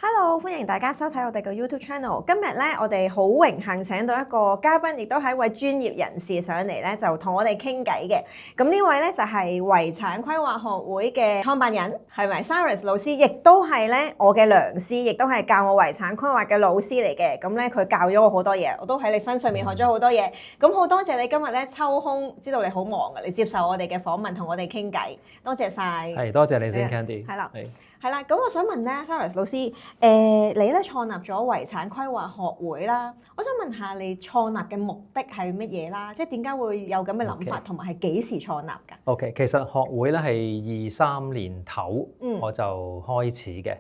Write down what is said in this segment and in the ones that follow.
Hello，歡迎大家收睇我哋嘅 YouTube channel。今日咧，我哋好榮幸請到一個嘉賓，亦都係一位專業人士上嚟咧，就同我哋傾偈嘅。咁呢位咧就係遺產規劃學會嘅創辦人，係咪 Cyrus 老師？亦都係咧我嘅良師，亦都係教我遺產規劃嘅老師嚟嘅。咁咧佢教咗我好多嘢，我都喺你身上面學咗好多嘢。咁好多謝你今日咧抽空，知道你好忙嘅，你接受我哋嘅訪問，同我哋傾偈，多謝晒。係，多謝你先 Candy。係啦。係啦，咁我想問咧，Cyrus 老師，你咧創立咗遺產規劃學會啦，我想問下你創立嘅目的係乜嘢啦？即係點解會有咁嘅諗法，同埋係幾時創立㗎？OK， 其實學會咧係23年頭我就開始嘅，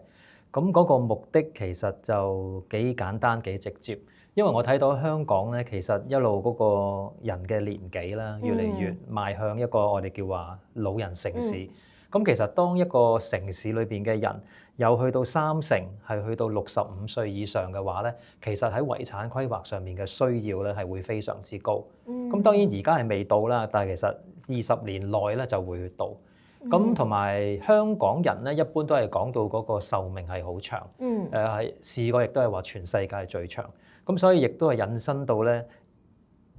咁嗰個目的其實就幾簡單幾直接，因為我睇到香港咧其實一路嗰個人嘅年紀啦，越嚟越邁向一個我哋叫話老人城市。咁其實當一個城市裏邊嘅人有去到30%係去到65歲以上嘅話咧，其實喺遺產規劃上面嘅需要咧係會非常之高。咁當然而家係未到啦，但係其實20年內咧就會到。咁同埋香港人咧一般都係講到嗰個壽命係好長。係試過亦都係話全世界最長。咁所以亦都係引申到咧，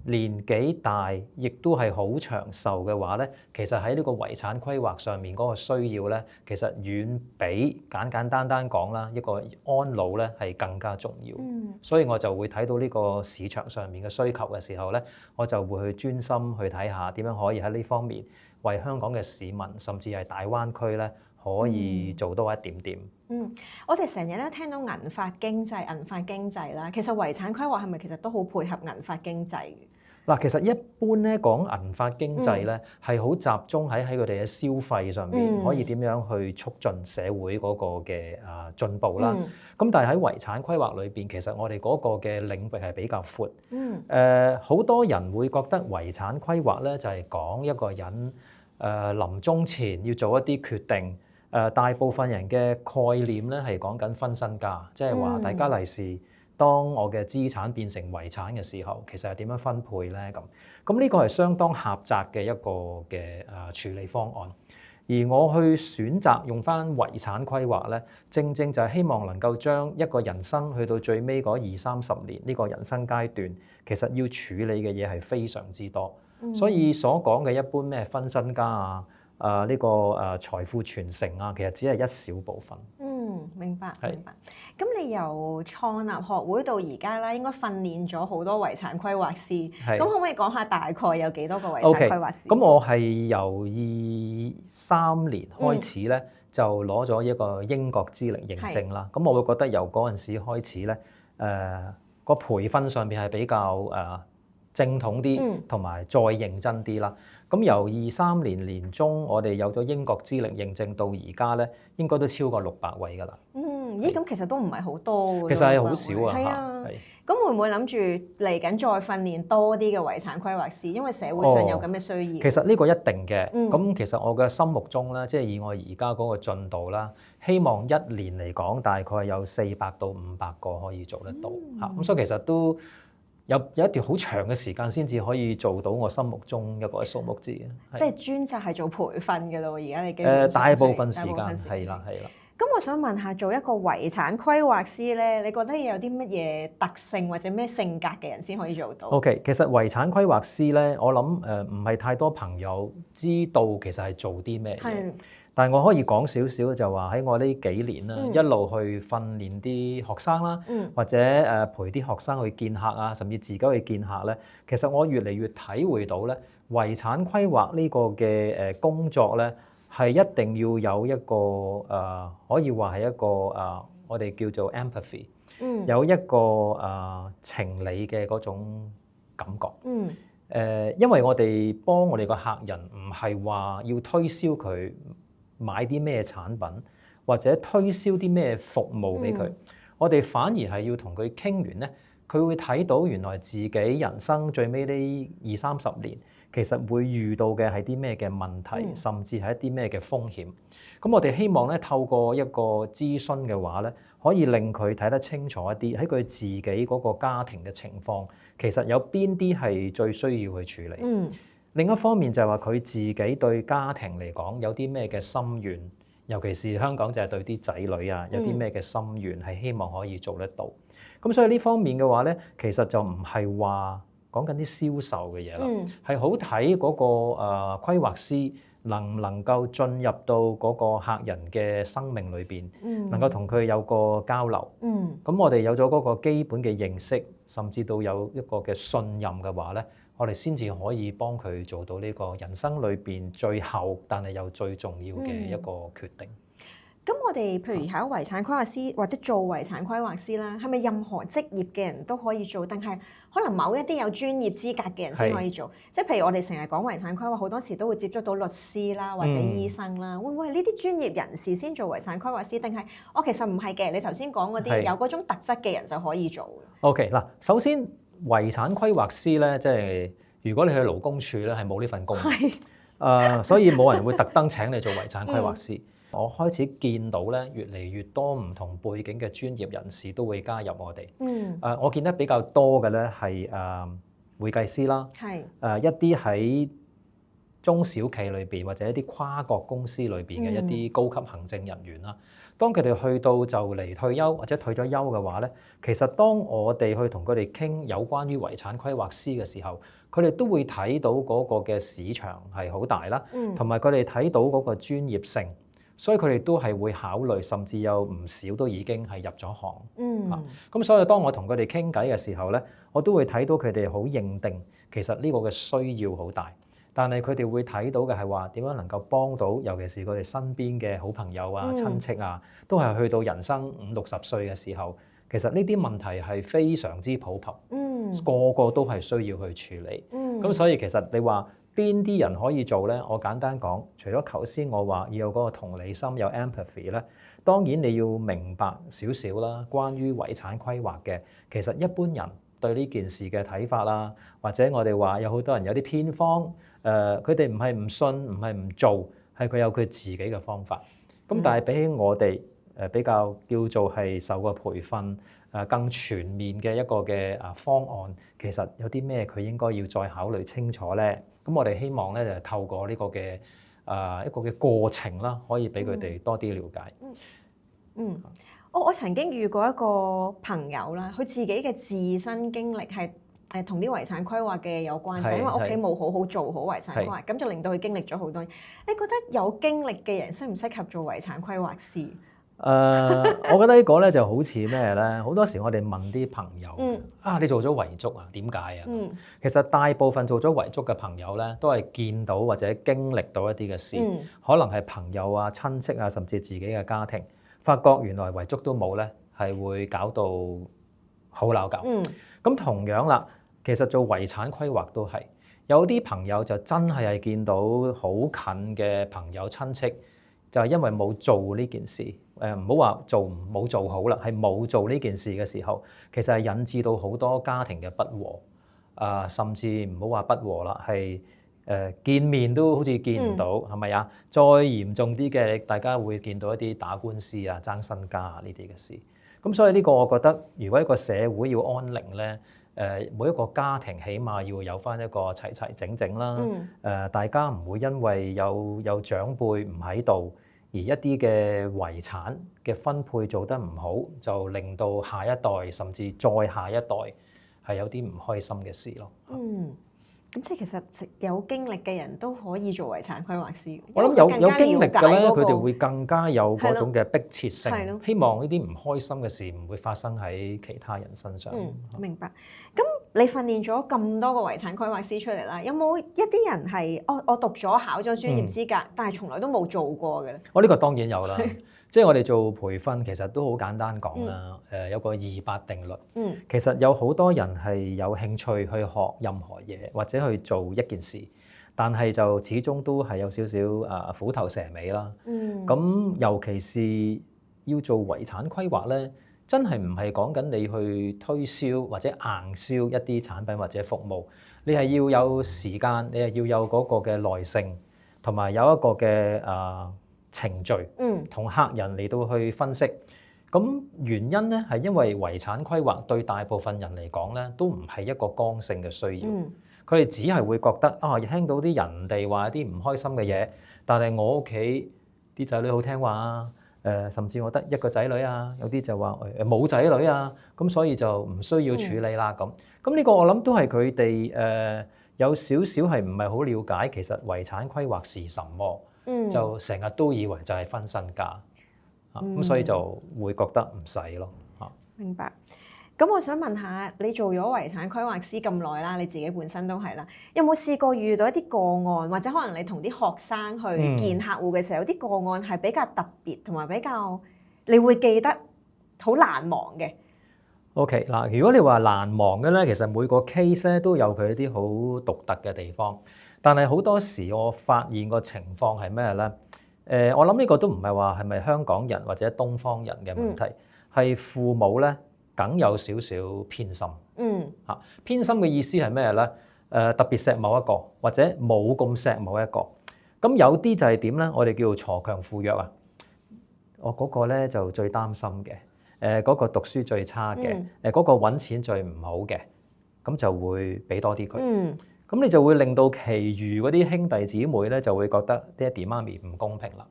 年紀大，亦都係好長壽嘅話咧，其實喺呢個遺產規劃上面嗰個需要咧，其實遠比簡簡單單講啦，一個安老咧係更加重要。所以我就會睇到呢個市場上面嘅需求嘅時候咧，我就會去專心去睇下點樣可以喺呢方面為香港嘅市民，甚至係大灣區咧可以做多一點點。我哋成日咧聽到銀髮經濟啦，其實遺產規劃係咪其實都好配合銀髮經濟嘅？嗱，其實一般咧講銀髮經濟咧係好集中喺佢哋嘅消費上面，可以點樣去促進社會嗰個嘅進步啦。咁但係喺遺產規劃裏邊，其實我哋嗰個嘅領域係比較闊。好多人會覺得遺產規劃咧就係講一個人臨終前要做一啲決定。大部分人嘅概念咧係講緊分身家，即係話大家利是，當我嘅資產變成遺產嘅時候，其實係點樣分配咧？咁呢個係相當狹窄嘅一個嘅處理方案。而我去選擇用翻遺產規劃咧，正正就係希望能夠將一個人生去到最尾嗰20-30年呢個人生階段，其實要處理嘅嘢係非常之多。所以所講嘅一般咩分身家啊，呢個財富傳承啊，其實只係一小部分。明白。咁你由創立學會到而家啦，應該訓練咗好多遺產規劃師。咁可唔可以講下大概有幾多個遺產規劃師？咁我係由23年開始咧，就攞咗一個英國資歷認證啦。咁我會覺得由嗰陣時開始咧，個培訓上邊係比較正統啲，同埋再認真啲啦。咁由23年年中，我哋有咗英國資歷認證到而家咧，應該都超過600位㗎啦。咦，咁其實都唔係好多喎。其實係好少啊。係啊。咁會唔會諗住嚟緊再訓練多啲嘅遺產規劃師？因為社會上有咁嘅需要。其實呢個一定嘅。咁其實我嘅心目中咧，即係以我而家嗰個進度啦，希望1年嚟講，大概有400到500個可以做得到嚇。咁所以其實都有一段好長嘅時間先至可以做到我心目中一個數目字嘅。即係專責係做培訓嘅咯，而家你基本上大部分時間係啦。咁我想問下，做一個遺產規劃師咧，你覺得有啲乜嘢特性或者咩性格嘅人先可以做到？OK， 其實遺產規劃師咧，我諗唔係太多朋友知道其實係做啲咩嘢。但係我可以講少少，就話喺我呢幾年啦，一路去訓練啲學生啦，或者陪啲學生去見客啊，甚至自己去見客咧，其實我越嚟越體會到咧，遺產規劃呢個嘅工作咧，係一定要有一個可以話係一個我哋叫做 empathy，有一個情理嘅嗰種感覺。因為我哋幫我哋個客人唔係話要推銷佢買啲咩產品，或者推銷啲咩服務俾佢，我哋反而係要同佢傾完咧，佢會睇到原來自己人生最尾呢20-30年，其實會遇到嘅係啲咩嘅問題，甚至係一啲咩嘅風險。咁我哋希望咧，透過一個諮詢嘅話咧，可以令佢睇得清楚一啲，喺佢自己嗰個家庭嘅情況，其實有邊啲係最需要去處理。另一方面就係話佢自己對家庭嚟講有啲咩嘅心願，尤其是香港就係對啲仔女啊有啲咩嘅心願係希望可以做得到。咁所以呢方面嘅話咧，其實就唔係話講緊啲銷售嘅嘢啦，係好睇嗰個規劃師能唔能夠進入到嗰個客人嘅生命裏邊，能夠同佢有個交流。咁我哋有咗嗰個基本嘅認識，甚至到有一個嘅信任嘅話咧，我哋先至可以幫佢做到呢個人生裏邊最後但係又最重要嘅一個決定。咁我哋譬如考遺產規劃師或者做遺產規劃師啦，係咪任何職業嘅人都可以做？定係可能某一啲有專業資格嘅人先可以做？即係譬如我哋成日講遺產規劃，好多時都會接觸到律師啦或者醫生啦，會唔會係呢啲專業人士先做遺產規劃師？定係其實唔係嘅？你頭先講嗰啲有嗰種特質嘅人就可以做？OK 嗱，首先遺產規劃師咧，即係如果你去勞工處咧，係冇呢份工嘅，所以冇人會特登請你做遺產規劃師。我開始見到咧，越嚟越多唔同背景嘅專業人士都會加入我哋。我見得比較多嘅咧係會計師啦，一啲喺中小企裏邊或者一啲跨國公司裏邊嘅一啲高級行政人員啦。當佢哋去到就嚟退休或者退咗休嘅話咧，其實當我哋去同佢哋傾有關於遺產規劃師嘅時候，佢哋都會睇到嗰個嘅市場係好大啦，同埋佢哋睇到嗰個專業性。所以佢哋都係會考慮，甚至有唔少都已經係入咗行。咁所以當我同佢哋傾偈嘅時候咧，我都會睇到佢哋好認定，其實呢個嘅需要好大。但係佢哋會睇到嘅係話點樣能夠幫到，尤其是佢哋身邊嘅好朋友啊、親戚啊，都係去到人生50-60歲嘅時候，其實呢啲問題係非常之普及，個個都係需要去處理。咁所以其實你話邊啲人可以做咧？我簡單講，除咗頭先我話要有嗰個同理心，有 empathy 咧，當然你要明白少少啦。關於遺產規劃嘅，其實一般人對呢件事嘅睇法啦，或者我哋話有好多人有啲偏方，佢哋唔係唔信，唔係唔做，係佢有佢自己嘅方法。咁但係比起我哋比較叫做係受過培訓更全面嘅一個嘅方案，其實有啲咩佢應該要再考慮清楚咧？咁我哋希望咧就透過呢個嘅一個嘅過程啦，可以俾佢哋多啲了解。我曾經遇過一個朋友啦，佢自己嘅自身經歷係同啲遺產規劃嘅有關，就係因為屋企冇好好做好遺產規劃，咁就令到佢經歷咗好多嘢。你覺得有經歷嘅人適唔適合做遺產規劃師？我覺得呢個咧就好似咩咧？好多時我哋問啲朋友，你做咗遺囑啊？點解啊？其實大部分做咗遺囑嘅朋友咧，都係見到或者經歷到一啲嘅事，可能係朋友啊、親戚啊，甚至自己嘅家庭，發覺原來遺囑都冇咧，係會搞到好鬧交。咁同樣啦，其實做遺產規劃都係有啲朋友就真係見到好近嘅朋友親戚，就係因為冇做呢件事。唔好話冇做好啦，係冇做呢件事嘅時候，其實係引致到好多家庭嘅不和，甚至唔好話不和啦，係見面都好似見唔到，係咪啊？再嚴重啲嘅，大家會見到一啲打官司啊、爭身家啊呢啲嘅事。咁所以呢個我覺得，如果一個社會要安寧咧，每一個家庭起碼要有返一個齊齊整整啦。大家唔會因為有長輩唔喺度，而一啲嘅遺產嘅分配做得唔好，就令到下一代甚至再下一代係有啲唔開心嘅事咯。咁即係其實有經歷嘅人都可以做遺產規劃師。我諗有經歷嘅咧，佢哋會更加有嗰種嘅迫切性，希望呢啲唔開心嘅事唔會發生喺其他人身上。明白。咁你訓練咗咁多個遺產規劃師出嚟啦，有冇一啲人係我讀咗考咗專業資格，但係從來都冇做過嘅咧？呢個當然有啦。即係我哋做培訓，其實都好簡單講啦。有個2-8定律。其實有好多人係有興趣去學任何嘢，或者去做一件事，但係就始終都係有少少虎頭蛇尾啦。咁尤其是要做遺產規劃咧，真係唔係講緊你去推銷或者硬銷一啲產品或者服務，你係要有時間，你係要有嗰個嘅耐性，同埋有一個嘅程序，同客人嚟到去分析。咁原因咧係因為遺產規劃對大部分人嚟講咧，都唔係一個剛性嘅需要。佢哋只係會覺得聽到啲人哋話一啲唔開心嘅嘢，但係我屋企啲仔女好聽話啊，甚至我得一個仔女啊，有啲就話冇仔女啊，咁所以就唔需要處理啦咁。咁呢個我諗都係佢哋有少少係唔係好了解其實遺產規劃是什麼，就成日都以為就係分身家，咁所以就會覺得唔使咯。明白。咁我想問下，你做咗遺產規劃師咁耐啦，你自己本身都係啦，有冇試過遇到一啲個案，或者可能你同啲學生去見客戶嘅時候，有啲個案係比較特別，同埋比較你會記得好難忘嘅？OK 嗱，如果你話難忘嘅咧，其實每個 case 咧都有佢一啲好獨特嘅地方，但係好多時我發現個情況係咩咧？我諗呢個都唔係話係咪香港人或者東方人嘅問題，係父母咧。梗有少少偏心，偏心嘅意思係咩咧？特別錫某一個，或者冇咁錫某一個。咁有啲就係點咧？我哋叫做鋤強扶弱啊。我嗰個咧就最擔心嘅，嗰個讀書最差嘅，嗰個揾錢最唔好嘅，咁就會俾多啲佢。咁你就會令到其餘嗰啲兄弟姊妹咧就會覺得爹哋媽咪唔公平啦。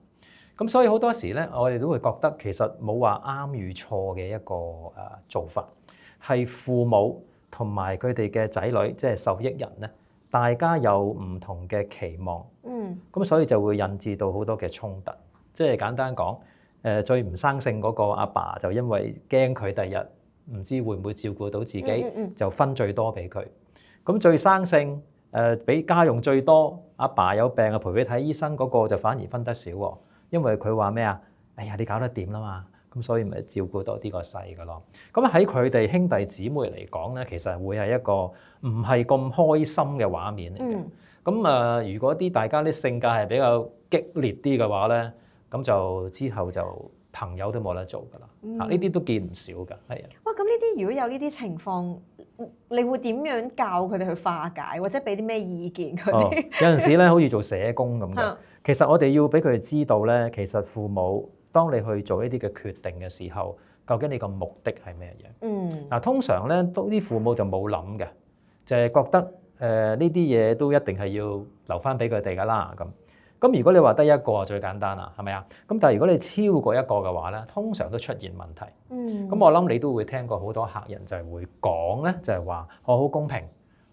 咁所以好多時咧，我哋都會覺得其實冇話啱與錯嘅一個做法，係父母同埋佢哋嘅仔女，即係受益人咧，大家有唔同嘅期望，咁所以就會引致到好多嘅衝突。即係簡單講，最唔生性嗰個阿爸就因為驚佢第日唔知會唔會照顧到自己，就分最多俾佢。咁最生性俾家用最多，阿爸有病啊陪佢睇醫生嗰個就反而分得少喎。因為佢話咩啊？哎呀，你搞得掂啦嘛，咁所以咪照顧多啲個細嘅咯。咁喺佢哋兄弟姊妹嚟講咧，其實會係一個唔係咁開心嘅畫面嚟嘅。咁如果大家啲性格係比較激烈啲嘅話咧，咁就之後就朋友都冇得做㗎啦。呢啲都見唔少㗎，係啊。哇！咁呢啲如果有呢啲情況，你會點樣教佢哋去化解，或者俾啲咩意見佢哋？有陣時咧，好似做社工咁嘅。其實我哋要俾佢哋知道咧，其實父母當你去做一啲嘅決定嘅時候，究竟你個目的係咩嘢？嗱，通常咧，啲父母就冇諗嘅，就係覺得呢啲嘢都一定係要留翻俾佢哋㗎啦。咁如果你話得一個最簡單啦，係咪啊？咁但係如果你超過一個嘅話咧，通常都出現問題。咁我諗你都會聽過好多客人就係會講咧，就係話我好公平，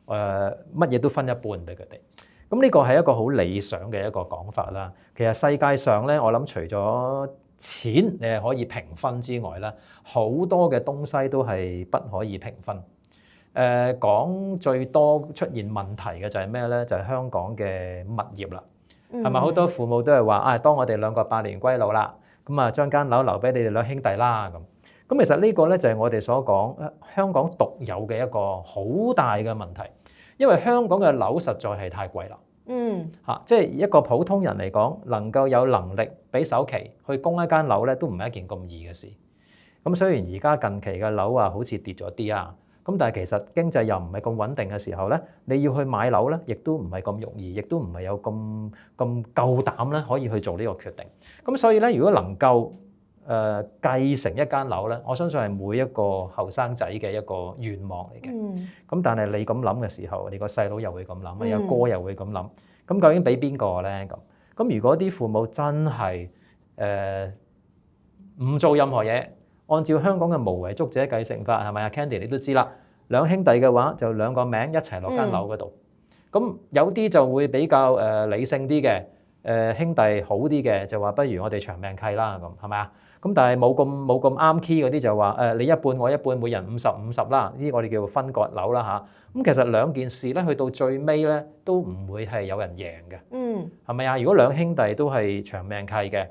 乜嘢都分一半俾佢哋。咁呢個係一個好理想嘅一個講法啦。其實世界上咧，我諗除咗錢你係可以平分之外咧，好多嘅東西都係不可以平分。講最多出現問題嘅就係咩咧？就係香港嘅物業啦。係咪好多父母都係話當我哋兩個百年歸老啦，咁啊將間樓留俾你哋兩兄弟啦咁。咁其實呢個咧就係我哋所講香港獨有嘅一個好大嘅問題。因為香港嘅樓實在係太貴啦，即係一個普通人嚟講，能夠有能力俾首期去供一間樓咧，都唔係一件咁易嘅事。咁雖然而家近期嘅樓好似跌咗啲啊，咁但係其實經濟又唔係咁穩定嘅時候咧，你要去買樓咧，亦都唔係咁容易，亦都唔係有咁夠膽咧可以去做呢個決定。咁所以咧，如果能夠繼承一間樓咧，我相信係每一個後生仔嘅一個願望嚟嘅。咁但係你咁諗嘅時候，你個細佬又會咁諗，你個哥又會咁諗。咁究竟俾邊個咧？咁如果啲父母真係唔做任何嘢，按照香港嘅無遺囑者繼承法，係咪啊 Candy 你都知啦，兩兄弟嘅話就兩個名一齊落間樓嗰度。咁有啲就會比較理性啲嘅，兄弟好啲嘅就話不如我哋長命契啦，咁係咪啊？咁但係冇咁啱 key 嗰啲就話你一半我一半，每人50-50啦，呢啲我哋叫分割樓啦嚇。咁其實兩件事咧，去到最尾咧都唔會係有人贏嘅，係咪啊？如果兩兄弟都係長命契嘅，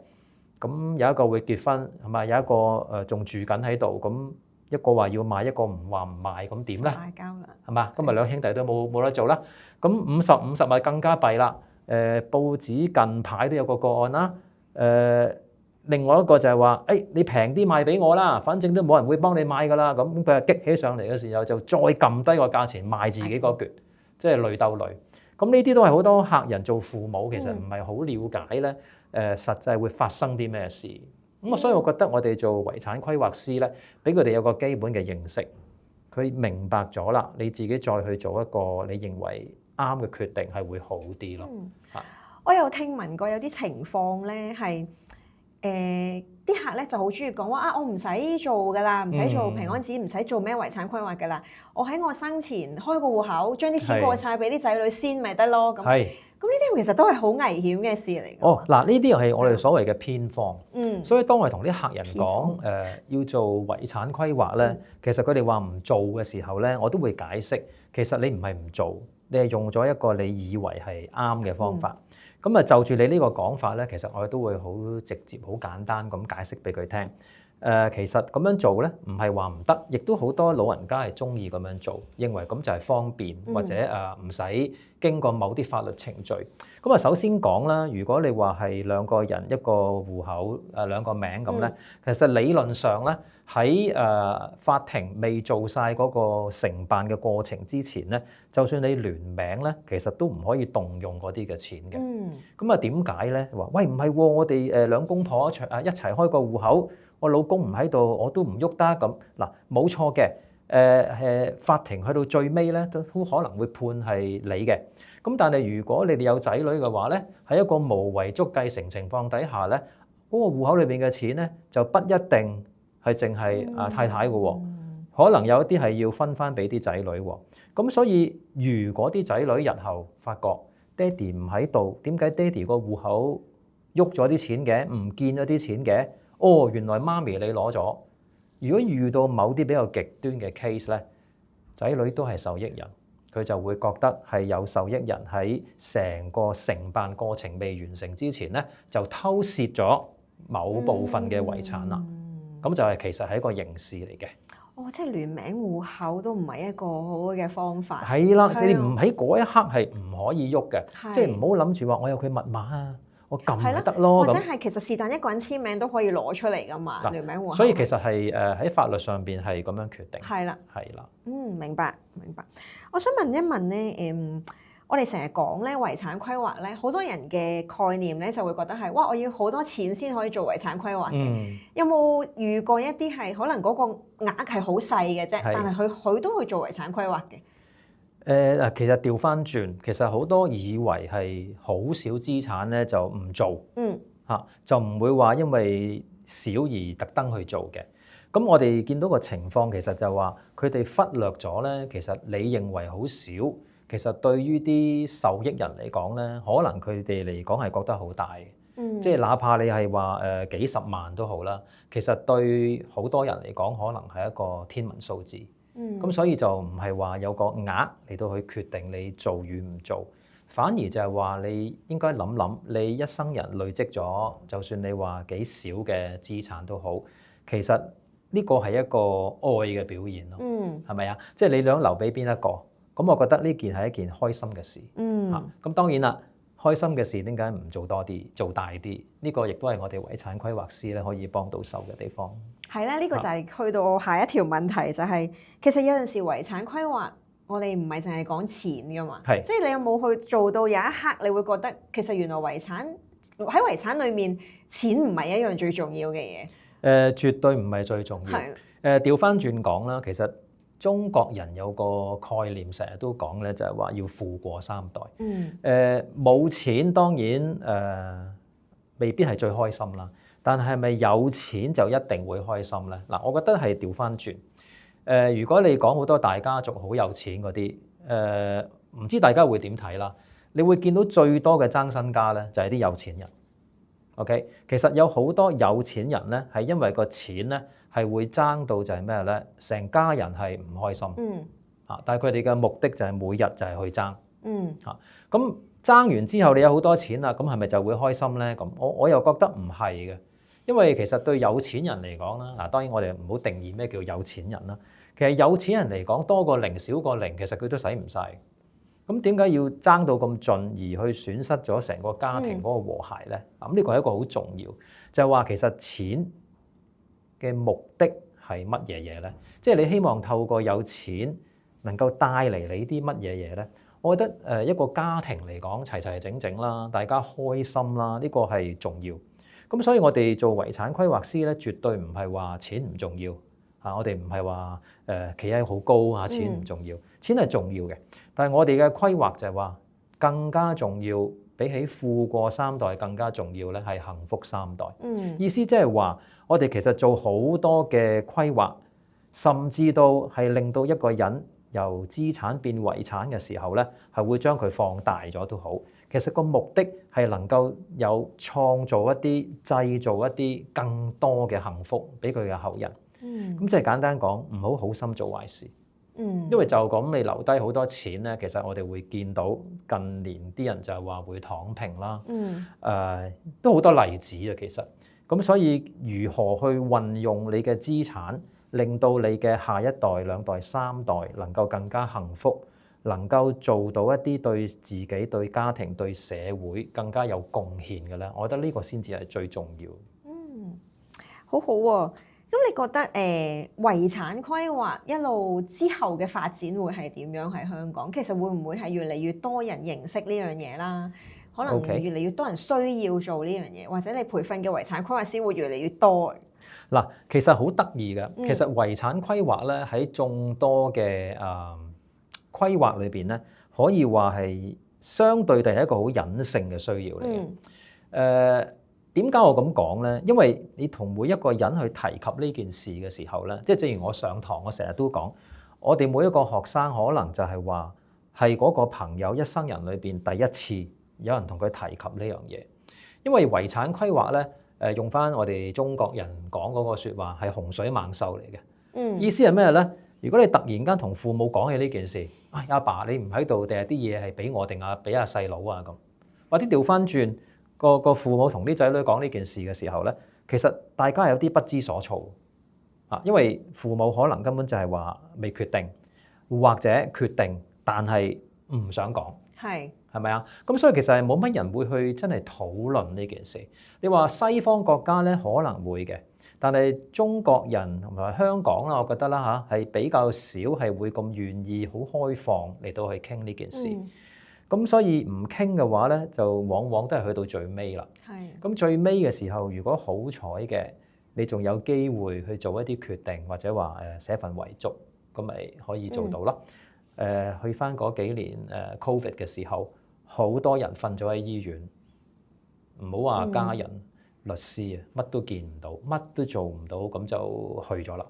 咁有一個會結婚係咪？有一個仲住緊喺度，咁一個話要賣，一個唔話唔賣，咁點咧？嗌交啦，係嘛？咁咪兩兄弟都冇得做啦。咁50-50咪更加弊啦。報紙近排都有個案啦。另外一個就係話，你平啲賣俾我啦，反正都冇人會幫你買㗎啦。咁佢激起上嚟嘅時候，就再撳低個價錢賣自己嗰橛，即係累鬥累。咁呢啲都係好多客人做父母其實唔係好了解咧。實際會發生啲咩事？咁所以我覺得我哋做遺產規劃師咧，俾佢哋有個基本嘅認識，佢明白咗啦，你自己再去做一個你認為啱嘅決定係會好啲咯。我有聽聞過有啲情況咧係啲客咧就好中意講話啊，我唔使做噶啦，唔使做平安紙，唔使做咩遺產規劃噶啦，我喺我生前開個戶口，將啲錢過晒俾啲仔女先咪得咯。咁呢啲其實都係好危險嘅事嚟。哦，嗱，呢啲又係我哋所謂嘅偏方。所以當我哋同啲客人講要做遺產規劃咧，其實佢哋話唔做嘅時候咧，我都會解釋，其實你唔係唔做，你係用咗一個你以為係啱嘅方法。咁啊，就住你呢個講法咧，其實我哋都會好直接、好簡單咁解釋俾佢聽。其實咁樣做咧，唔係話唔得，亦都好多老人家係中意咁樣做，認為咁就係方便，或者唔使經過某啲法律程序。咁啊，首先講啦，如果你話係兩個人一個戶口兩個名咁咧，其實理論上咧喺法庭未做晒嗰個承辦嘅過程之前咧，就算你聯名咧，其實都唔可以動用嗰啲嘅錢嘅。咁啊，點解咧？話喂，唔係喎，我哋兩公婆一齊開個戶口。我老公唔喺度，我都唔喐得咁。嗱，冇錯嘅。法庭去到最尾咧，都可能會判係你嘅。咁但係如果你哋有仔女嘅話咧，喺一個無遺囑繼承情況底下咧，嗰個戶口裏邊嘅錢咧就不一定係淨係太太嘅喎，可能有一啲係要分翻俾啲仔女喎。咁所以如果啲仔女日後發覺爹哋唔喺度，點解爹哋個戶口喐咗啲錢嘅，唔見咗啲錢嘅？哦，原來媽咪你攞咗。如果遇到某啲比較極端嘅 case 咧，仔女都係受益人，佢就會覺得係有受益人喺成個承辦過程未完成之前咧，就偷竊咗某部分嘅遺產啦。咁就係其實係一個刑事嚟嘅。哦，即係聯名戶口都唔係一個好好嘅方法。係啦，你唔喺嗰一刻係唔可以喐嘅，即係唔好諗住話我有佢密碼啊。我撳咪得咯，或者係其實是但一個人簽名都可以攞出嚟噶嘛，聯名戶口。所以其實係喺法律上邊係咁樣決定。係啦，係啦。明白。我想問一問咧，我哋成日講咧遺產規劃咧，好多人嘅概念咧就會覺得係哇，我要好多錢先可以做遺產規劃嘅。有冇遇過一啲係可能嗰個額係好細嘅啫，但係佢都去做遺產規劃嘅？其實調翻轉，其實好多以為係好少資產咧就唔做，就唔會話因為少而特登去做嘅。咁我哋見到個情況，其實就話佢哋忽略咗咧。其實你認為好少，其實對於啲受益人嚟講咧，可能佢哋嚟講係覺得好大嘅。即係哪怕你係話幾十萬都好啦，其實對好多人嚟講，可能係一個天文數字。咁所以就唔係話有個額嚟到去決定你做與唔做，反而就係話你應該諗諗，你一生人累積咗，就算你話幾少嘅資產都好，其實呢個係一個愛嘅表現咯，係咪啊？即係你想留俾邊一個？咁我覺得呢件係一件開心嘅事。咁當然啦，開心嘅事點解唔做多啲、做大啲？呢個亦都係我哋遺產規劃師咧可以幫到手嘅地方。係啦，呢個就係去到下一條問題，就係其實有陣時遺產規劃，我哋唔係淨係講錢噶嘛，即係你有冇去做到有一刻，你會覺得其實原來遺產裏面錢唔係一樣最重要嘅嘢。絕對唔係最重要。調翻轉講啦，其實中國人有個概念，成日都講咧，就係話要富過三代。冇錢當然未必係最開心啦。但係咪有錢就一定會開心咧？嗱，我覺得係調翻轉。如果你講好多大家族好有錢嗰啲，唔知大家會點睇啦？你會見到最多嘅爭身家咧，就係啲有錢人。OK， 其實有好多有錢人咧，係因為個錢咧係會爭到就係咩咧？成家人係唔開心。但係佢哋嘅目的就係每日就係去爭。咁爭完之後，你有好多錢啦，咁係咪就會開心咧？咁我又覺得唔係嘅。因為其實對有錢人嚟講啦，嗱當然我哋唔好定義咩叫有錢人啦。其實有錢人嚟講，多個零少個零，其實佢都使唔晒。咁點解要爭到咁盡而去損失咗成個家庭嗰個和諧咧？咁呢個係一個好重要，就係話其實錢嘅目的係乜嘢嘢咧？即係你希望透過有錢能夠帶嚟你啲乜嘢嘢咧？我覺得一個家庭嚟講齊齊整整啦，大家開心啦，呢個係重要。咁所以我哋做遺產規劃師咧，絕對唔係話錢唔重要嚇，我哋唔係話企喺好高嚇，錢唔重要，錢係重要嘅。但係我哋嘅規劃就係話更加重要比起富過三代更加重要咧，係幸福三代。意思即係話，我哋其實做好多嘅規劃，甚至到係令到一個人由資產變遺產嘅時候咧，係會將佢放大咗都好。其實個目的係能夠有創造一啲、製造一啲更多嘅幸福俾佢嘅後人。咁即係簡單講，唔好好心做壞事。因為就咁你留低好多錢咧，其實我哋會見到近年啲人就係話會躺平啦。都好多例子啊，其實。咁所以如何去運用你嘅資產，令到你嘅下一代、兩代、三代能夠更加幸福，能夠做到一啲對自己、對家庭、對社會更加有貢獻嘅咧，我覺得呢個先至係最重要。好好喎。咁你覺得遺產規劃一路之後嘅發展會係點樣喺香港？其實會唔會係越嚟越多人認識呢樣嘢啦？可能越嚟越多人需要做呢樣嘢，或者你培訓嘅遺產規劃師會越嚟越多。嗱，其實好得意嘅，其實遺產規劃咧喺眾多嘅規劃裏邊咧，可以話係相對地係一個好隱性嘅需要嚟嘅。點解我咁講咧？因為你同每一個人去提及呢件事嘅時候咧，即係正如我上堂，我成日都講，我哋每一個學生可能就係話係嗰個朋友一生人裏邊第一次有人同佢提及呢樣嘢。因為遺產規劃咧，用翻我哋中國人講嗰個説話係洪水猛獸嚟嘅。意思係咩咧？如果你突然間同父母講起呢件事，阿爸你唔喺度，定係啲嘢係俾我定俾阿細佬啊咁，或者調翻轉。個父母同啲仔女講呢件事嘅時候咧，其實大家係有啲不知所措啊，因為父母可能根本就係話未決定，或者決定但係唔想講，係咪啊？咁所以其實係冇乜人會去真係討論呢件事。你話西方國家咧可能會嘅，但係中國人同埋香港啦，我覺得啦嚇係比較少係會咁願意好開放嚟到去傾呢件事。咁所以唔傾嘅話咧，就往往都係去到最尾啦。咁最尾嘅時候，如果好彩嘅，你仲有機會去做一啲決定，或者話寫份遺囑，咁咪可以做到啦。去翻嗰幾年Covid 嘅時候，好多人瞓咗喺醫院，唔好話家人、律師啊，乜都見唔到，乜都做唔到，咁就去咗啦。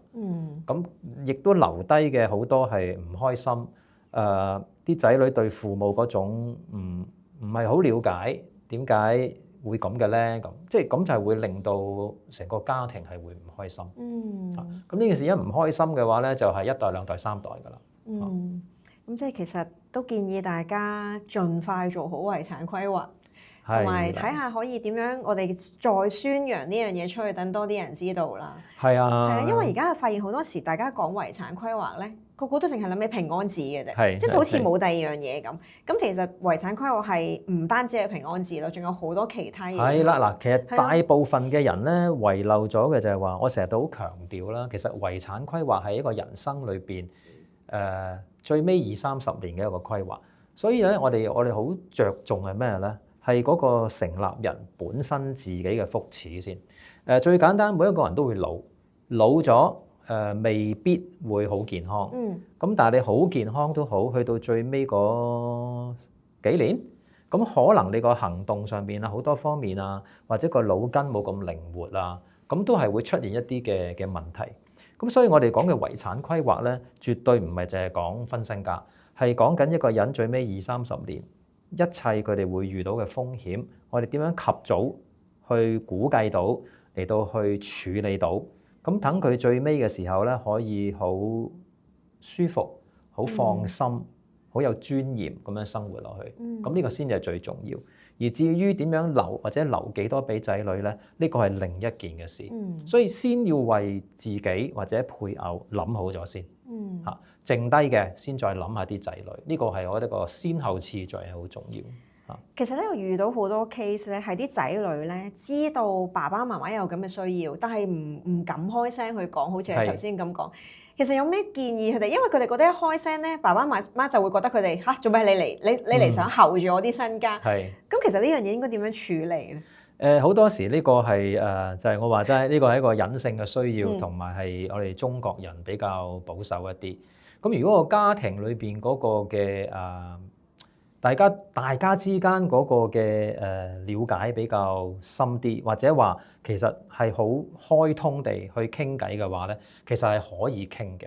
咁亦都留低嘅好多係唔開心。啲仔女對父母嗰種唔係好了解，點解會咁嘅咧？咁即係咁就係會令到成個家庭係會唔開心。咁呢件事一唔開心嘅話咧，就係一代、兩代、三代㗎啦。咁即係其實都建議大家盡快做好遺產規劃，同埋睇下可以點樣我哋再宣揚呢樣嘢出去，等多啲人知道啦。係啊，因為而家發現好多時大家講遺產規劃咧，個個都淨係諗起平安紙嘅啫，即係好似冇第二樣嘢咁。咁其實遺產規劃係唔單止係平安紙咯，仲有好多其他嘢。係啦，嗱，其實大部分嘅人咧遺漏咗嘅就係話，我成日都好強調啦，其實遺產規劃係一個人生裏邊最尾20-30年嘅一個規劃。所以咧，我哋好着重係咩咧？係嗰個成立人本身自己嘅福祉先。最簡單，每一個人都會老咗。未必會好健康，咁但係你好健康都好，去到最尾嗰幾年，咁可能你個行動上邊啊好多方面啊，或者個腦筋冇咁靈活啊，咁都係會出現一啲嘅問題。咁所以我哋講嘅遺產規劃咧，絕對唔係淨係講分身家，係講緊一個人最尾20-30年，一切佢哋會遇到嘅風險，我哋點樣及早去估計到，嚟到去處理到。咁等佢最尾嘅時候咧，可以好舒服、好放心、好有尊嚴咁樣生活落去。咁呢個先至係最重要。而至於點樣留或者留幾多俾仔女咧，呢個係另一件嘅事。所以先要為自己或者配偶諗好咗先。剩低嘅先再諗下啲仔女。呢個係我覺得個先後次序係好重要。其實咧，我遇到好多 case 咧，係啲仔女咧知道爸爸媽媽有咁嘅需要，但係唔敢開聲去講，好似你頭先咁講。其實有咩建議佢哋？因為佢哋覺得一開聲咧，爸爸媽媽就會覺得佢哋做咩你嚟想候住我啲身家。咁其實呢樣嘢應該點樣處理咧？好多時呢個係就係我話齋，呢個係一個隱性嘅需要，同埋係我哋中國人比較保守一啲。咁如果個家庭裏邊嗰個嘅大家之間嗰個嘅了解比較深啲，或者話其實係好開通地去傾偈嘅話咧，其實係可以傾嘅。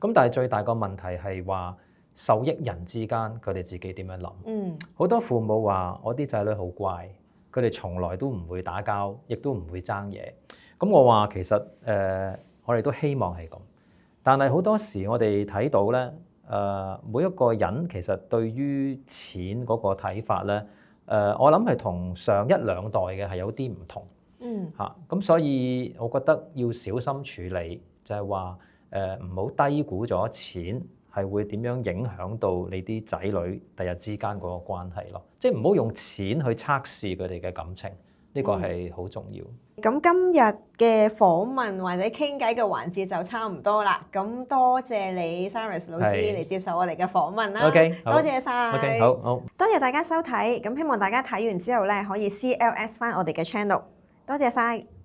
咁但係最大個問題係話受益人之間佢哋自己點樣諗？好多父母話我啲仔女好乖，佢哋從來都唔會打交，亦都唔會爭嘢。咁我話其實我哋都希望係咁，但係好多時我哋睇到咧。每一個人其實對於錢嗰個睇法咧，我諗係同上一兩代嘅係有啲唔同。咁所以我覺得要小心處理，就係話唔好低估咗錢係會點樣影響到你啲仔女第日之間嗰個關係咯。即係唔好用錢去測試佢哋嘅感情，呢個係好重要。咁今日嘅訪問或者傾偈嘅環節就差唔多啦。咁多謝你 Cyrus 老師嚟接受我哋嘅訪問啦。OK，多謝晒。OK，好。多謝大家收睇。咁希望大家睇完之後咧，可以 CLS 翻我哋嘅 channel。多謝晒。